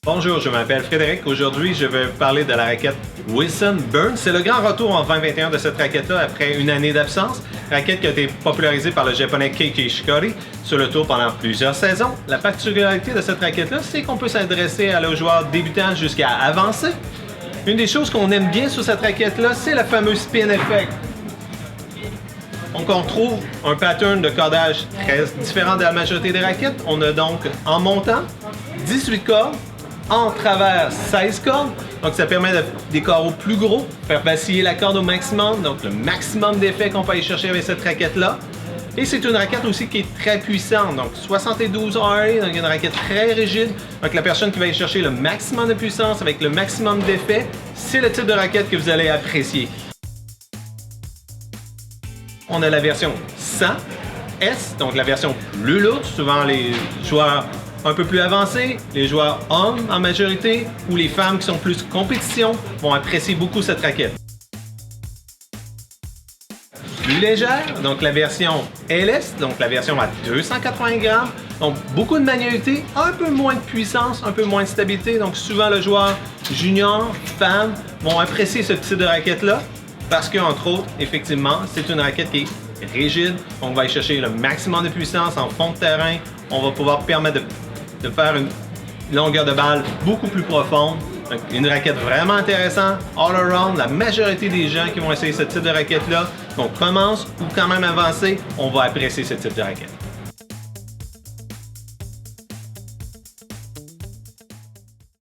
Bonjour, je m'appelle Frédéric. Aujourd'hui, je vais parler de la raquette Wilson Burns. C'est le grand retour en 2021 de cette raquette-là après une année d'absence. Raquette qui a été popularisée par le japonais Keiki Shikori sur le tour pendant plusieurs saisons. La particularité de cette raquette-là, c'est qu'on peut s'adresser à nos joueurs débutants jusqu'à avancés. Une des choses qu'on aime bien sur cette raquette-là, c'est le fameux spin effect. Donc, on trouve un pattern de cordage très différent de la majorité des raquettes. On a donc en montant 18 cordes, en travers 16 cordes, donc ça permet des carreaux plus gros, faire vaciller la corde au maximum, donc le maximum d'effet qu'on peut aller chercher avec cette raquette-là. Et c'est une raquette aussi qui est très puissante, donc 72 RA, donc une raquette très rigide. Donc la personne qui va aller chercher le maximum de puissance avec le maximum d'effet, c'est le type de raquette que vous allez apprécier. On a la version 100S, donc la version plus lourde, souvent les joueurs un peu plus avancés, les joueurs hommes en majorité, ou les femmes qui sont plus compétition vont apprécier beaucoup cette raquette. Plus légère, donc la version LS, donc la version à 280 grammes, donc beaucoup de manualité, un peu moins de puissance, un peu moins de stabilité, donc souvent le joueur junior, femme, vont apprécier ce type de raquette-là, parce qu'entre autres, effectivement, c'est une raquette qui est rigide, on va aller chercher le maximum de puissance en fond de terrain, on va pouvoir permettre de faire une longueur de balle beaucoup plus profonde. Donc, une raquette vraiment intéressante, all around. La majorité des gens qui vont essayer ce type de raquette-là, qu'on commence ou quand même avancer, on va apprécier ce type de raquette.